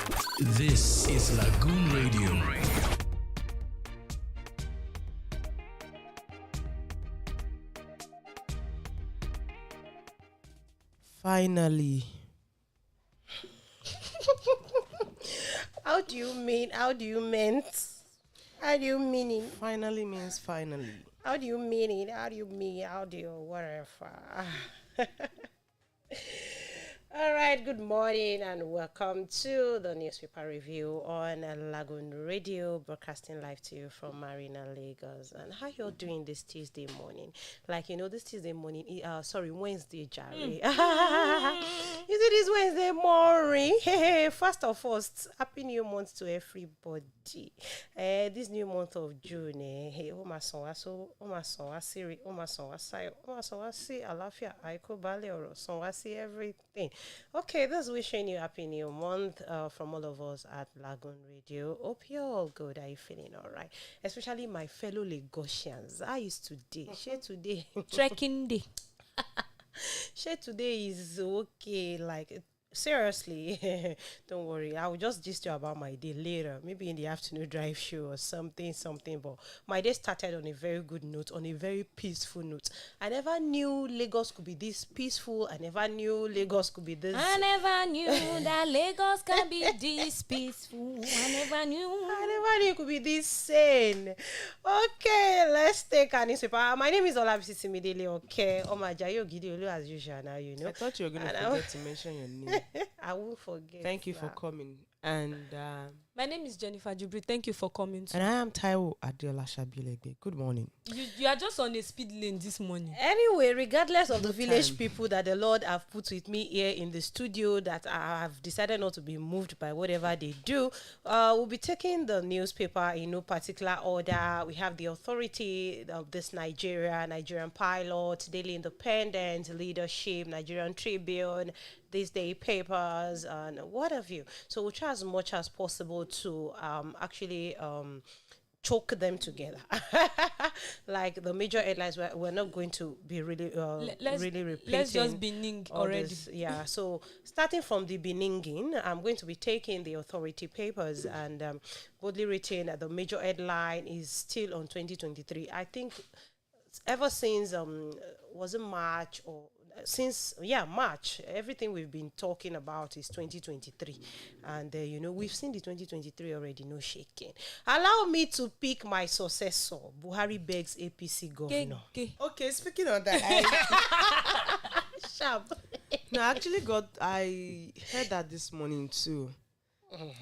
This is Lagoon Radio. Finally. How do you mean? How do you mean? How do you mean it? Finally means finally. How do you mean it? How do you mean? How do you whatever? All right, good morning and welcome to the newspaper review on Lagoon Radio, broadcasting live to you from Marina, Lagos. And how you're doing this Tuesday morning? Like, this Tuesday morning, Wednesday, Jerry. You see this Wednesday morning? First of all, happy new month to everybody. This new month of June, everything. Okay, this is wishing you happy new month from all of us at Lagoon Radio. Hope you're all good. Are you feeling all right? Especially my fellow Lagosians. How is today? Share today. Trekking day. Share today is okay. Like, seriously, don't worry. I will just gist you about my day later. Maybe in the afternoon drive show or something. But my day started on a very good note, on a very peaceful note. I never knew Lagos could be this peaceful. I never knew Lagos could be this. I never knew that Lagos can be this peaceful. I never knew it could be this sane. Okay, let's take a newspaper. My name is Olumakaiye. Okay, Omajayo Gideolu as usual. Now you know. I thought you were going to forget to mention your name. I won't forget. Thank you for coming. And my name is Jennifer Jubri. Thank you for coming too. and I am Taiwo Adeola Shabilegbe. Good morning. You are just on a speed lane this morning. Anyway, regardless of the village time. people that the Lord have put with me here in the studio that I have decided not to be moved by whatever they do, we'll be taking the newspaper in no particular order. We have the authority of this Nigerian Pilot, Daily Independent, Leadership, Nigerian Tribune, these day papers, and what have you. So we'll try as much as possible to actually choke them together. Like the major headlines, we're not going to be really repeating. Let's just be ning already. Yeah, so starting from the beninging, I'm going to be taking the authority papers and boldly written that the major headline is still on 2023. I think ever since, was it March or March, everything we've been talking about is 2023. And, we've seen the 2023 already, no shaking. Allow me to pick my successor. Buhari begs APC governor. Okay, speaking of that, Sharp. I heard that this morning too.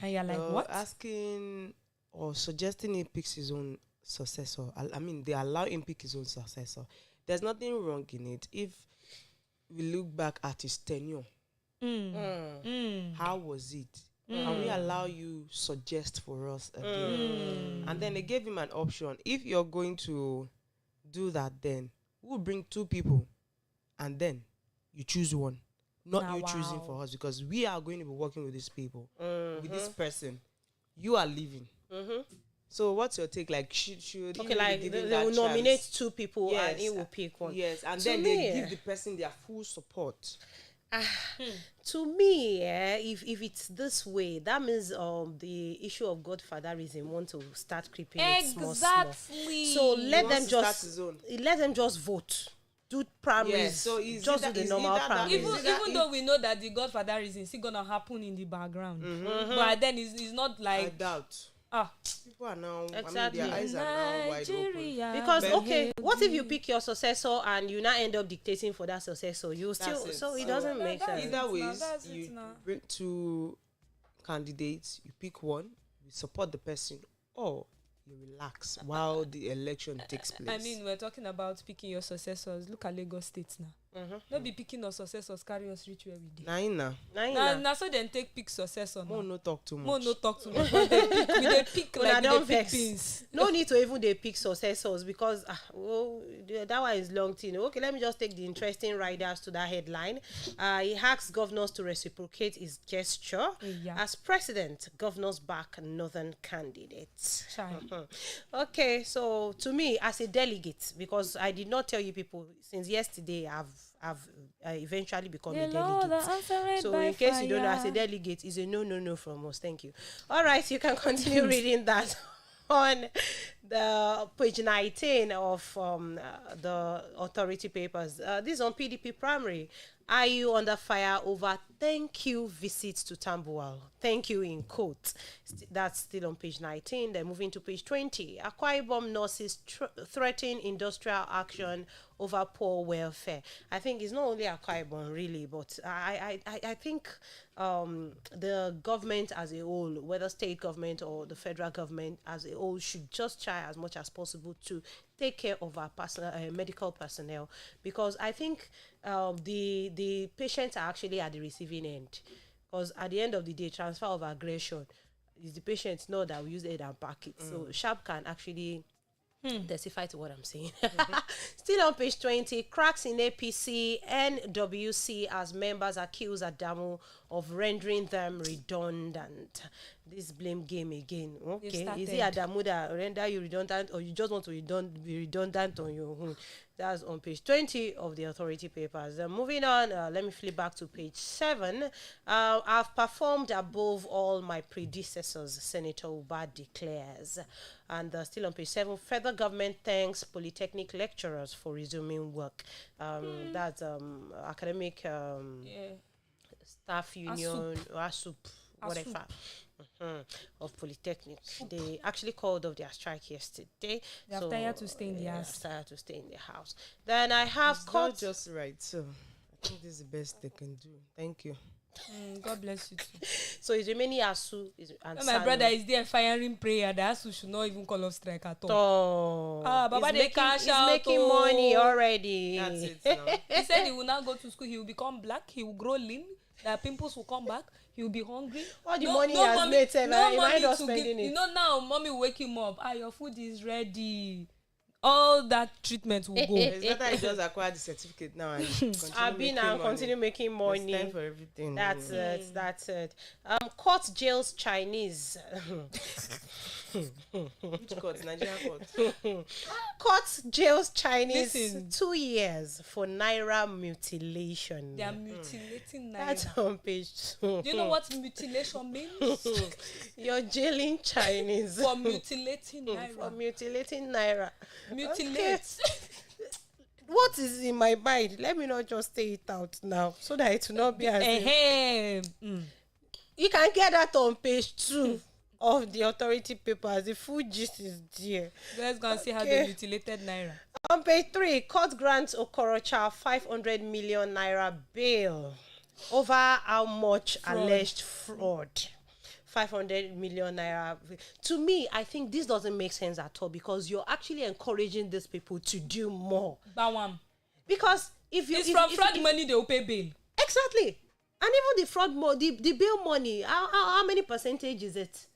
And you're like, what? Asking or suggesting he picks his own successor. I mean, they allow him pick his own successor. There's nothing wrong in it. If we look back at his tenure, how was it? Can we allow you suggest for us again? And then they gave him an option. If you're going to do that, then we'll bring two people and then you choose one. Not you choosing for us, because we are going to be working with these people, with this person. You are leaving. So what's your take? Like, should Okay, like they will nominate two people and he will pick one. Yes, and To then me, they give the person their full support. To me, if it's this way, that means the issue of godfatherism want to start creeping in small. So let them just vote. Do primaries. So just do the normal primaries. Even though we know that the godfatherism is still gonna happen in the background, but then it's not like I doubt. People are now, Exactly. their eyes are now wide open. Because okay, what if you pick your successor and you now end up dictating for that successor? You still it. so it doesn't make sense. Either ways, That's it you now. bring two candidates, you pick one, you support the person, or you relax while the election takes place. I mean, we're talking about picking your successors. Look at Lagos State now. Not be picking our successors, carry us reach where we did. Now so then take pick successor. More no talk too much. More no talk too much. They pick like don't they pick vex. beans. No need to even they pick successors because that one is long thing. Okay, let me just take the interesting riders to that headline. He asks governors to reciprocate his gesture. As president, governors back northern candidates. Okay, so to me as a delegate, because I did not tell you people since yesterday, I've have eventually become a delegate. So in case you don't know, as a delegate, is a no from us. Thank you. All right, you can continue reading that on the page 19 of the authority papers. This is on PDP primary. Are you under fire over thank you visits to Tambuwal? Thank you in quotes. That's still on page 19. Then moving to page 20. Akwa Ibom nurses threaten industrial action over poor welfare. I think it's not only Akwa Ibom really, but I think the government as a whole, whether state government or the federal government as a whole, should just try as much as possible to take care of our medical personnel, because I think the patients are actually at the receiving end. Because at the end of the day, transfer of aggression is the patients know that we use it and pack it. So Sharp can actually testify to what I'm saying. Still on page 20, cracks in APC, NWC as members accuse Adamu of rendering them redundant. This blame game again. Okay, is it Adamu that render you redundant, or you just want to be redundant on your own? That's on page 20 of the authority papers. Moving on, let me flip back to page 7. I've performed above all my predecessors, Senator Uba declares. And still on page 7, federal government thanks polytechnic lecturers for resuming work. That's academic staff union, ASUP, whatever. Of Polytechnic. They actually called off their strike yesterday. They are tired to stay in the house. Tired to stay in the house. Then I have not just right. So I think this is the best they can do. Thank you. God bless you too. So it's remaining ASU and my brother is there firing prayer. The ASU should not even call off strike at all. Oh, Baba they cash out. He's making money already. That's it now. He said he will not go to school. He will become black. He will grow lean. The pimples will come back. He will be hungry. All the money he has made, he might not spending it. You know now, mommy will wake him up. Your food is ready. All that treatment will go. It's better he just acquire the certificate now and continue making money. It's time for everything. That's it. That's it. Court jails Chinese. Which court? Nigerian court. Court jails Chinese 2 years for naira mutilation. They are mutilating naira. That's on page 2. Do you know what mutilation means? You're jailing Chinese for mutilating naira. For mutilating naira. Mutilate. Okay. What is in my mind? Let me not just say it out now, so that it will not be as You can get that on page 2 of the authority papers. The full gist is there. Let's go and see how they mutilated naira. On page 3, court grants Okorocha 500 million naira bail over how much alleged fraud. 500 million naira. To me, I think this doesn't make sense at all, because you're actually encouraging these people to do more. Bawam. Because if fraud money, they will pay bail. Exactly. And even the fraud the bail money, how many percentage is it?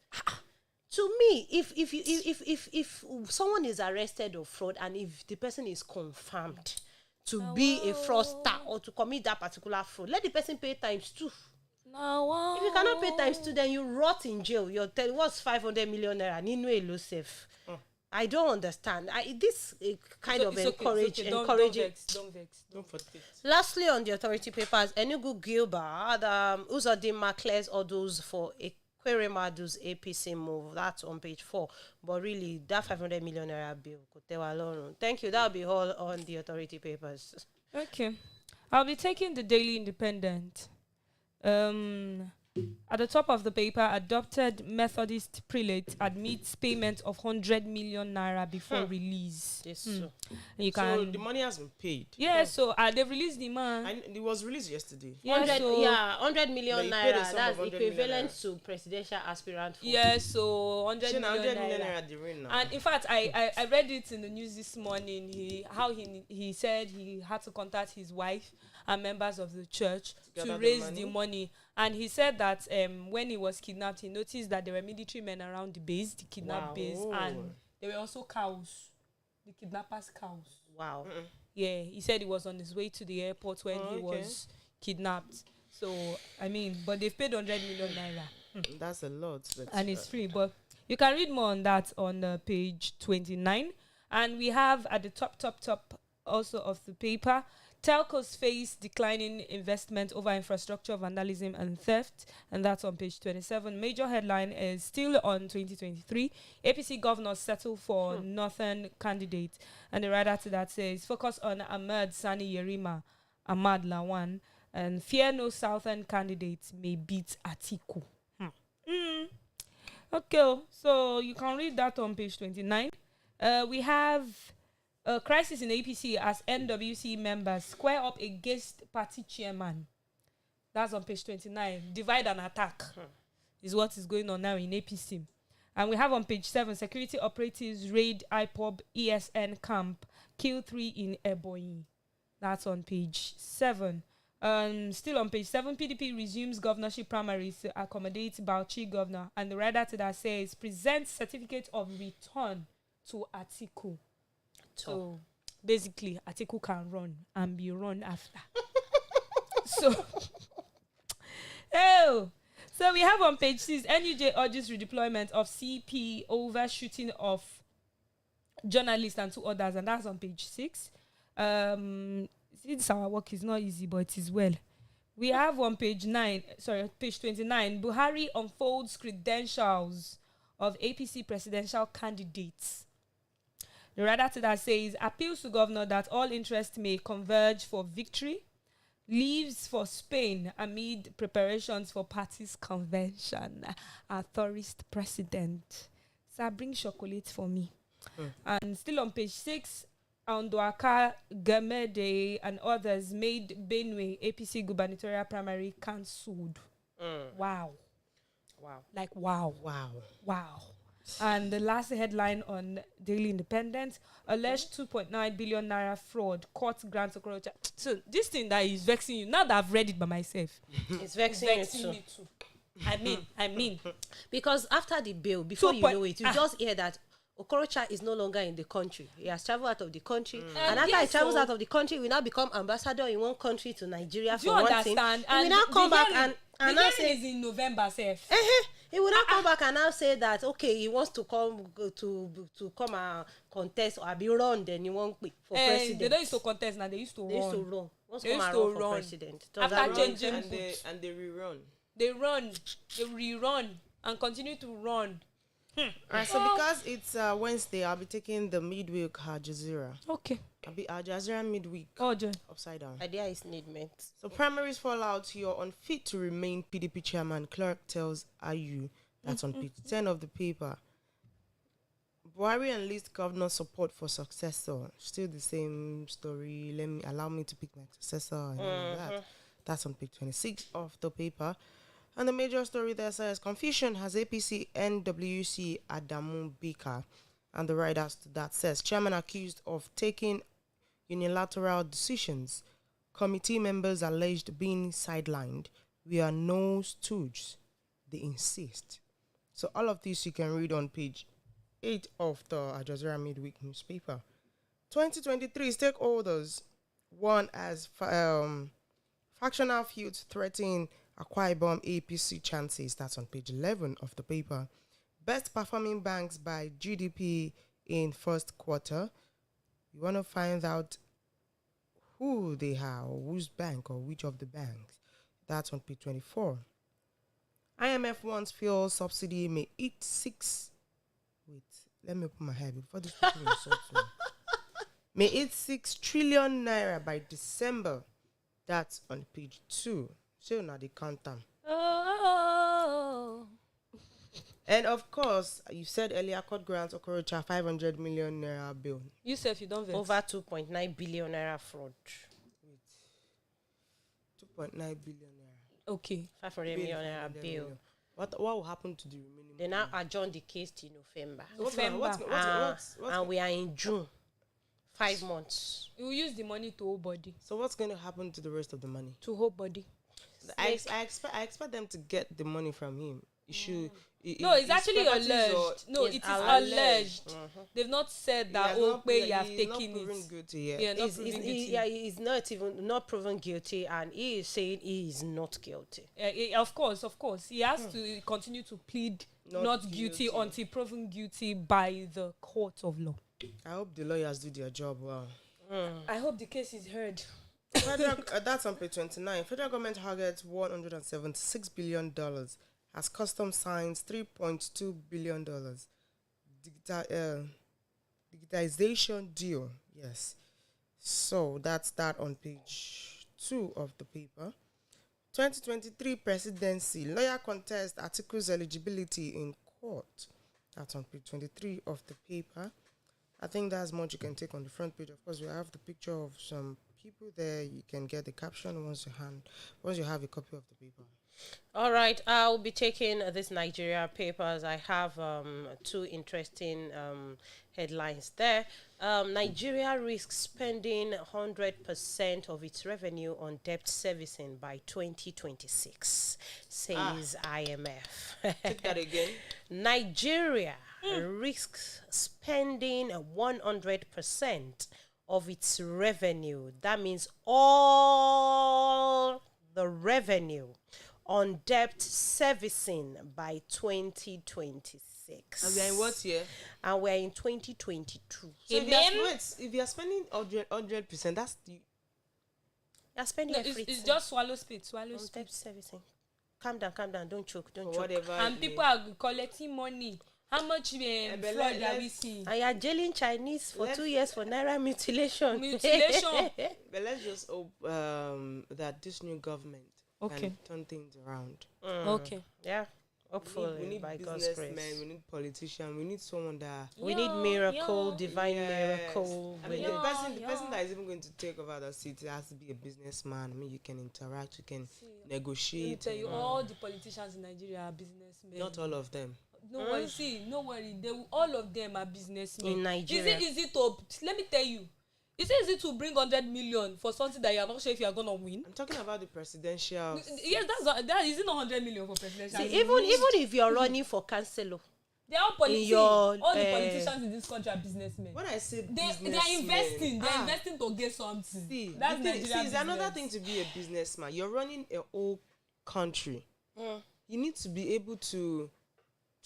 To me, if someone is arrested of fraud, and if the person is confirmed to be a fraudster or to commit that particular fraud, let the person pay times 2. If you cannot pay times 2, then you rot in jail. You're telling what's 500 million naira? Ninu elusive. I don't understand. This kind of encouraging. Don't vex. Don't forget. Lastly, on the authority papers, Enugu Gilbert, Uzodin declares orders for Ekweremadu's APC move. That's on page 4. But really, that 500 million naira bill could tell alone. Thank you. That'll be all on the authority papers. Okay. I'll be taking the Daily Independent. At the top of the paper, adopted Methodist prelate admits payment of 100 million naira before release. Yes, so the money has been paid. Yeah, so they've released the man. And it was released yesterday. 100 million naira. That's equivalent to presidential aspirant. Yeah, so 100 million naira. And in fact, I read it in the news this morning. He said he had to contact his wife and members of the church to raise the money. And he said that when he was kidnapped, he noticed that there were military men around the base, the kidnapped base, and there were also cows, the kidnappers' cows. Wow. Yeah, he said he was on his way to the airport when he was kidnapped. So, I mean, but they've paid 100 million naira. That's a lot. And it's free. But you can read more on that on page 29. And we have at the top also of the paper, Telcos face declining investment over infrastructure vandalism and theft, and that's on page 27. Major headline is still on 2023. APC governors settle for northern candidate, and the writer to that says focus on Ahmed Sani Yerima, Ahmad Lawan, and fear no southern candidate may beat Atiku. Okay, so you can read that on page 29. We have a crisis in APC as NWC members square up against party chairman. That's on page 29. Divide and attack is what is going on now in APC. And we have on page 7, security operatives raid IPOB ESN camp, kill 3 in Ebonyi. That's on page 7. Still on page 7, PDP resumes governorship primaries to accommodate Bauchi governor. And the writer to that says, present certificate of return to Atiku. So basically, Atiku can run and be run after. So we have on page 6, NUJ urges redeployment of CP over shooting of journalists and 2 others. And that's on page 6. This our work is not easy, but it is well. We have on page 29, Buhari unfolds credentials of APC presidential candidates. The writer to that says, appeals to governor that all interests may converge for victory, leaves for Spain amid preparations for party's convention. Our tourist president. So bring chocolate for me. And still on page 6, Andoaka, Gamede, and others made Benue APC gubernatorial primary cancelled. Wow. Like, wow. And the last headline on Daily Independent, alleged 2.9 billion naira fraud, court grants Okorocha. So this thing that is vexing you, now that I've read it by myself, it's vexing me too. I mean. Because after the bail, before you know it, you just hear that Okorocha is no longer in the country. He has traveled out of the country. And after he travels out of the country, he will now become ambassador in one country to Nigeria for one thing. And he will now come back and now say is in November, safe. He will now come back and now say that he wants to come and contest or be run. Then he won't be for president. They don't used to contest now. They used to run. They used to run. They used to run for president. After changing and they rerun. They rerun and continue to run. Alright, so because it's Wednesday, I'll be taking the midweek Jazeera. Okay. I'll be Jazeera midweek. Upside down. Idea is needment. So primaries fall out. You're unfit to remain PDP chairman. Clerk tells IU. That's on page 10 of the paper. Buhari enlists governor support for successor. Still the same story. Allow me to pick my successor and all of that. That's on page 26 of the paper. And the major story there says, confusion has APC NWC Adamu Bika. And the writer to that says, chairman accused of taking unilateral decisions. Committee members alleged being sidelined. We are no stooges, they insist. So all of this you can read on page 8 of the Jazeera Midweek newspaper. 2023 stakeholders, one as factional feuds threatening Akwa Ibom APC chances. That's on page 11 of the paper. Best performing banks by GDP in first quarter. You want to find out who they are, or whose bank, or which of the banks. That's on page 24. IMF wants fuel subsidy may eat 6. Wait, let me open my head before this people insult me. May eat 6 trillion naira by December. That's on page 2. So now they count them. And of course, you said earlier, court grants Okorocha 500 million naira bill. You said if you don't vex. Over 2.9 billion naira fraud. Wait. 2.9 billion naira. Okay. 500 million naira bill. What will happen to the remaining? They now adjourn the case to November. And we are in June. 5 months. You will use the money to hold body. So what's going to happen to the rest of the money? To hold body. I expect them to get the money from him. It's actually alleged. No, it is alleged. They've not said that you have taken it. Guilty yet. He's not proven guilty, and he is saying he is not guilty. Of course, he has to continue to plead not guilty until proven guilty by the court of law. I hope the lawyers do their job well. I hope the case is heard. That's on page 29. Federal government targets $176 billion. As custom signs $3.2 billion. Digitization deal. Yes. So that's that on page 2 of the paper. 2023 presidency. Lawyer contest articles eligibility in court. That's on page 23 of the paper. I think that's much you can take on the front page. Of course, we have the picture of some people there. You can get the caption once you have a copy of the paper. All right, I'll be taking this Nigeria papers. I have 2 interesting headlines there. Nigeria risks spending 100% of its revenue on debt servicing by 2026, says IMF. Take that again. Nigeria risks spending 100% of its revenue. That means all the revenue on debt servicing by 2026. And we are in what year? And we're in 2022. So if you are spending 100%, that's the... You're spending everything. It's just swallow spit. Debt servicing. Calm down, don't choke, choke. Whatever. And people are collecting money. How much fraud are we seeing? And you're jailing Chinese for 2 years for naira mutilation. But let's just hope that this new government can turn things around. Okay. Yeah. Hopefully, we need by God's grace. we need politicians, we need someone that... We need miracle, divine miracle. I mean, the person that is even going to take over the city has to be a businessman. I mean, you can interact, you can negotiate. Let me tell you, all the politicians in Nigeria are businessmen. Not all of them. No worry. All of them are businessmen. In Nigeria. Is it easy to... Let me tell you. Is it easy to bring 100 million for something that you are not sure if you are going to win? I'm talking about the presidential... Yes, that is it not 100 million for presidential? See, even if you're running for councillor, they are all the politicians in this country are businessmen. When I say they are investing. They're investing to get something. It's another thing to be a businessman. You're running a whole country. You need to be able to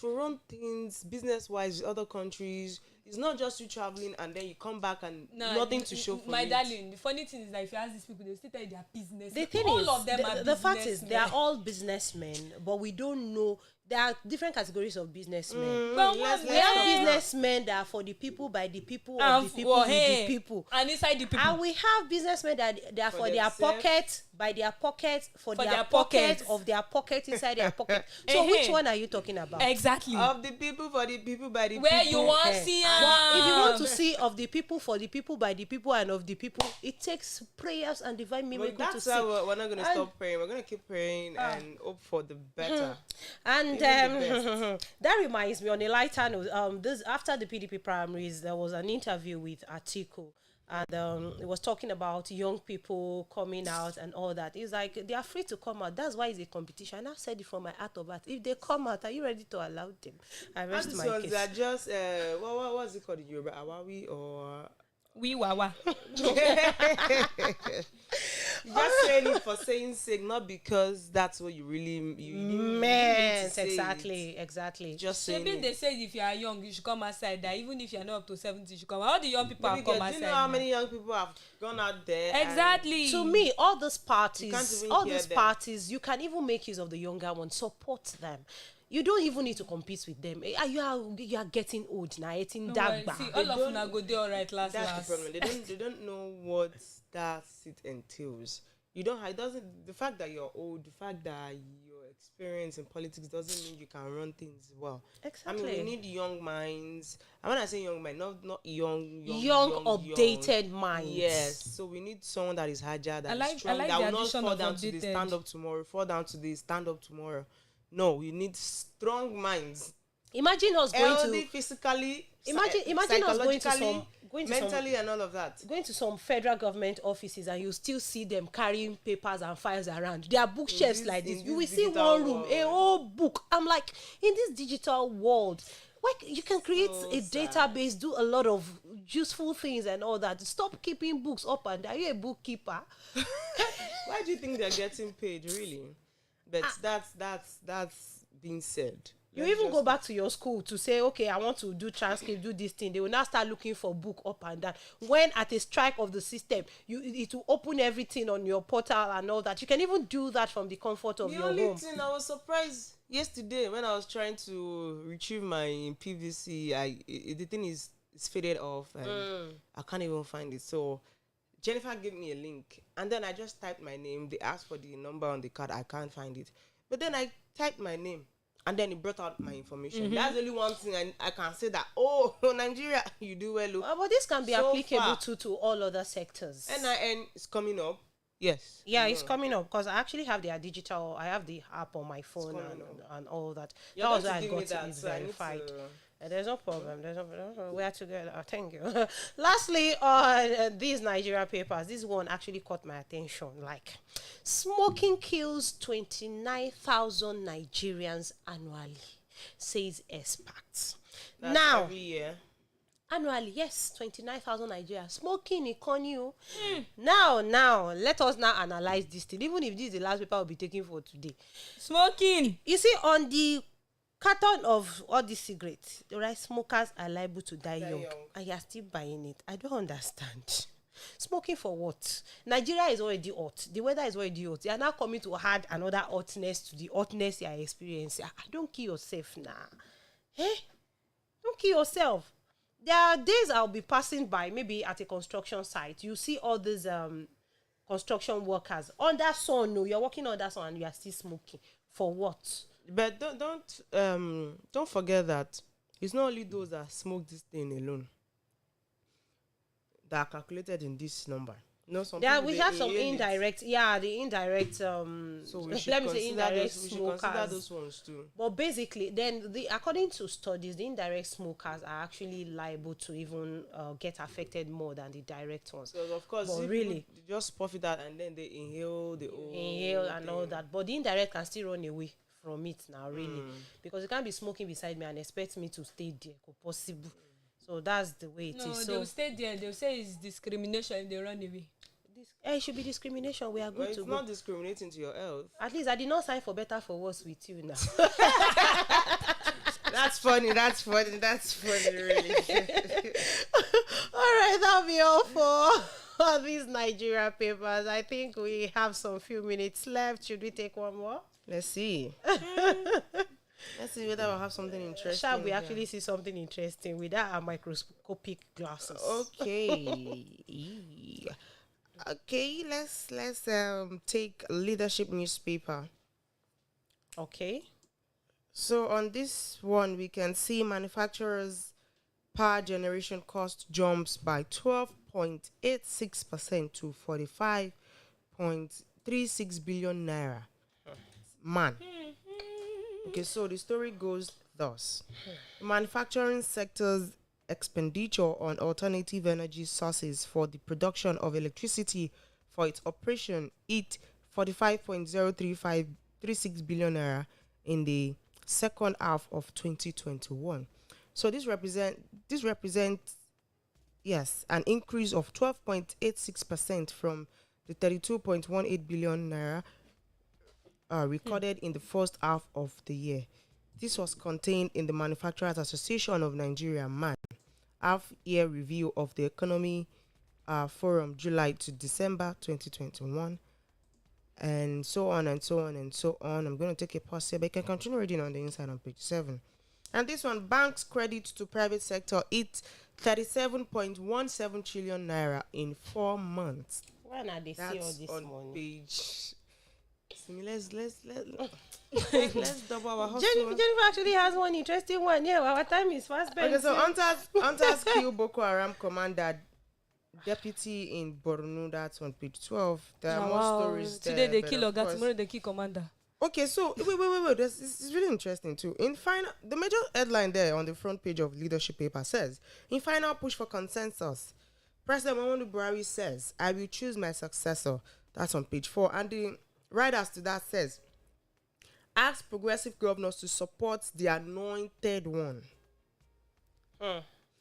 run things business-wise with other countries. It's not just you traveling and then you come back and nothing to show for my it. darling, the funny thing is that if you ask these people, they'll still tell you they are business. The thing all is, of them are the fact is, they are all businessmen, but we don't know. There are different categories of businessmen. We have businessmen that are for the people, by the people, of the people, with the people. And inside the people. And we have businessmen that they are for their pocket, by their pocket, for their pocket, of their pocket, inside their pocket. So which one are you talking about? Exactly. Of the people, for the people, by the Where people. you want to see if you want to see of the people, for the people, by the people, and of the people, it takes prayers and divine miracle to see. That's why we're not going to stop praying. We're going to keep praying and hope for the better. And that reminds me, on a lighter note, this after the PDP primaries, there was an interview with Atiku, and it was talking about young people coming out and all that. It's like they are free to come out. That's why it's a competition. I've said it from my heart of heart. If they come out, are you ready to allow them? I rest my case. They're just what's it called in Yoruba? Awawi or we wawa. Just saying it for saying sake, not because that's what you really meant. Exactly. Just saying. Maybe they say if you are young, you should come outside. That even if you are not up to 70, you should come. All the young people have come outside. Do you know how many young people have gone out there? Exactly. To me, all these parties, you can even make use of the younger ones. Support them. You don't even need to compete with them. You are getting old now. Getting dark. See, all of them go there all right last. That's the problem. They don't know what that it entails. You don't. It doesn't. The fact that you're old, the fact that your experience in politics doesn't mean you can run things well. Exactly. I mean, we need young minds. And when I say young mind, not young, updated minds. Yes. So we need someone that is agile, that is strong, that will not fall down to this, stand up tomorrow. Fall down to this, stand up tomorrow. No, we need strong minds. Imagine us going to physically. Imagine us going to some mentally and all of that. Going to some federal government offices and you still see them carrying papers and files around. There are bookshelves like this. You will see one room, a whole book. I'm like, in this digital world, you can create a database, do a lot of useful things and all that. Stop keeping books up and down. Are you a bookkeeper? Why do you think they're getting paid, really? But that's being said. You even go back to your school to say, okay, I want to do transcript, do this thing. They will now start looking for book up and down. When at a strike of the system, it will open everything on your portal and all that. You can even do that from the comfort of your home. The only thing I was surprised yesterday when I was trying to retrieve my PVC, the thing is faded off and I can't even find it. So Jennifer gave me a link and then I just typed my name. They asked for the number on the card. I can't find it. But then I typed my name. And then it brought out my information. That's only one thing I can say that, Nigeria, you do well. But this can be so applicable to all other sectors. NIN is coming up. Yes. Yeah, it's coming up because I actually have I have the app on my phone and all that. That was why I got it verified. There's no problem. We are together. Thank you. Lastly, on these Nigeria papers, this one actually caught my attention. Like, smoking kills 29,000 Nigerians annually, says experts. That's now, every year. Annually, yes, 29,000 Nigerians smoking in you. Now, let us now analyze this thing. Even if this is the last paper we'll be taking for today. Smoking. You see, on the carton of all these cigarettes, the right, smokers are liable to die young, and you are still buying it. I don't understand. Smoking for what? Nigeria is already hot. The weather is already hot. They are now coming to add another hotness to the hotness you are experiencing. Don't kill yourself now. Don't kill yourself. There are days I'll be passing by, maybe at a construction site. You see all these construction workers under sun. No, you're working under sun and you are still smoking. For what? But don't forget that it's not only those that smoke this thing alone that are calculated in this number. No, we have some indirect. Yeah, the indirect. So let me say indirect smokers. Consider those ones too. But basically, then according to studies, the indirect smokers are actually liable to even get affected more than the direct ones. So of course, really, they just puff it out and then they inhale and all that. But the indirect can still run away from it now, really, because you can't be smoking beside me and expect me to stay there, possible. So that's the way it is. No, they'll stay there. They'll say it's discrimination if they run away. It should be discrimination. We are good to go. It's not discriminating to your health. At least I did not sign for better for worse with you now. That's funny, really. All right, that'll be all for all these Nigeria papers. I think we have some few minutes left. Should we take one more? Let's see. Let's see whether we'll have something interesting. Shall we actually see something interesting without our microscopic glasses? Okay. Okay, let's take leadership newspaper. Okay. So on this one, we can see manufacturers' power generation cost jumps by 12.86% to 45.36 billion naira. Man. Okay, so the story goes thus. The manufacturing sector's expenditure on alternative energy sources for the production of electricity for its operation hit 45.036 billion naira in the second half of 2021. So this represents an increase of 12.86% from the 32.18 billion naira recorded in the first half of the year. This was contained in the Manufacturers Association of Nigeria (MAN) half-year review of the economy forum July to December 2021, and so on and so on and so on. I'm going to take a pause here, but you can continue reading on the inside on page 7. And this one, banks credit to private sector hit 37.17 trillion naira in 4 months. When are they see all this on money? Page. Let's double our hustle. Jennifer actually has one interesting one. Yeah, our time is fast. Okay, so Hunters kill Boko Haram commander deputy in Borno. That's on page 12. There are more stories there. Today they kill Oga, tomorrow they kill commander. Okay, so wait. This is really interesting too. In final, the major headline there on the front page of leadership paper says, in final push for consensus, President Muhammadu Buhari says, I will choose my successor. That's on page 4. And the riders to that says, ask progressive governors to support the anointed one.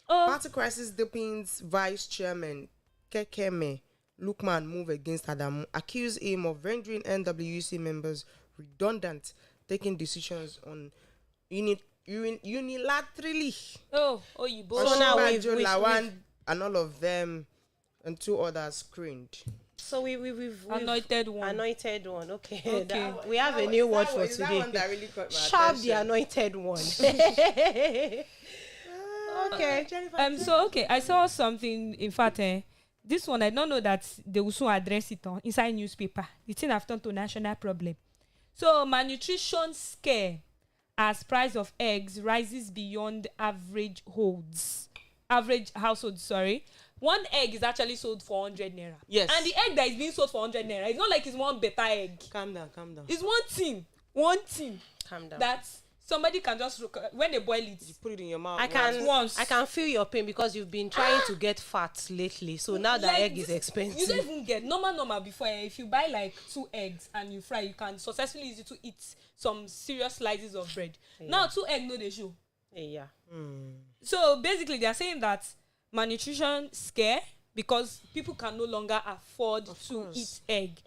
Party crisis deepens vice chairman Kekeme Lukman move against Adamu, accuse him of rendering NWC members redundant, taking decisions on unilaterally. You both. So now Lawan and all of them and 2 others screened. So we've anointed one. Anointed one. Okay. We have a new word for today. That one that really caught my Sharp attention. the anointed one. Okay. I saw something. In fact, this one I don't know that they will soon address it on inside newspaper. The thing have turned to national problem. So malnutrition scare as price of eggs rises beyond average household. Sorry. 1 egg is actually sold for 100 naira. Yes. And the egg that is being sold for 100 naira, it's not like it's one better egg. Calm down. It's one thing. Calm down. That somebody can just when they boil it, You put it in your mouth. I can feel your pain because you've been trying to get fat lately. So now the like egg is expensive. You don't even get normal before. If you buy like 2 eggs and you fry, you can successfully use it to eat some serious slices of bread. Yeah. Now 2 eggs no they show. Yeah. So basically, they are saying that malnutrition scare because people can no longer afford to eat egg.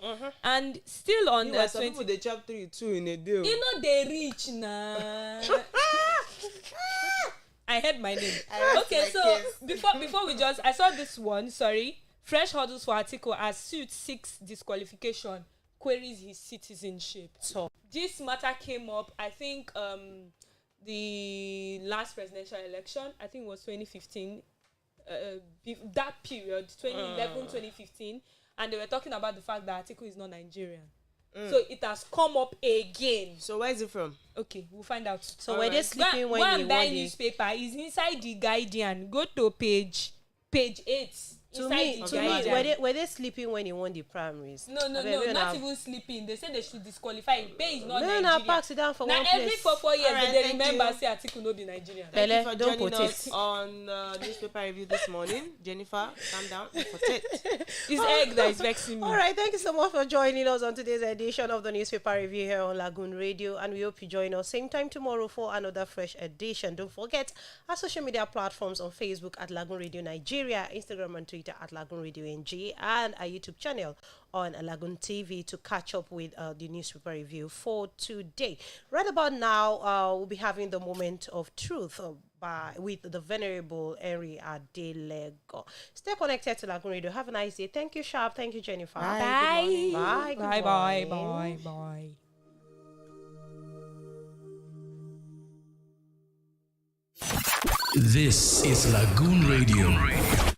And still on the some people they chop 2 in a day. You know they rich nah. I heard my name. Okay, so before we just I saw this one. Sorry, fresh hurdles for Atiku as suit 6 disqualification queries his citizenship. So this matter came up. I think the last presidential election. I think it was 2015. That period 2011 2015, and they were talking about the fact that Atiku is not Nigerian. So it has come up again. So where is it from? Okay, we'll find out. So were they sleeping when you buy newspaper is inside the Guardian. Go to page 8. To me, were they sleeping when he won the primaries? No, not even sleeping. They said they should disqualify him. Pay is not Nigerian. No, pack sit down for now one every place. 4 years, Right, they remember say Atiku no be Nigerian. Thank you for joining us on newspaper review this morning. Jennifer, calm down. It's egg that is vexing me. All right, thank you so much for joining us on today's edition of the newspaper review here on Lagoon Radio, and we hope you join us same time tomorrow for another fresh edition. Don't forget our social media platforms on Facebook at Lagoon Radio Nigeria, Instagram and Twitter at LagoonRadio.Ng, and our YouTube channel on LagoonTV to catch up with the newspaper review for today. Right about now, we'll be having the moment of truth with the Venerable Henry Adelego. Stay connected to Lagoon Radio. Have a nice day. Thank you, Sharp. Thank you, Jennifer. Bye. Bye. Bye. This is Lagoon Radio.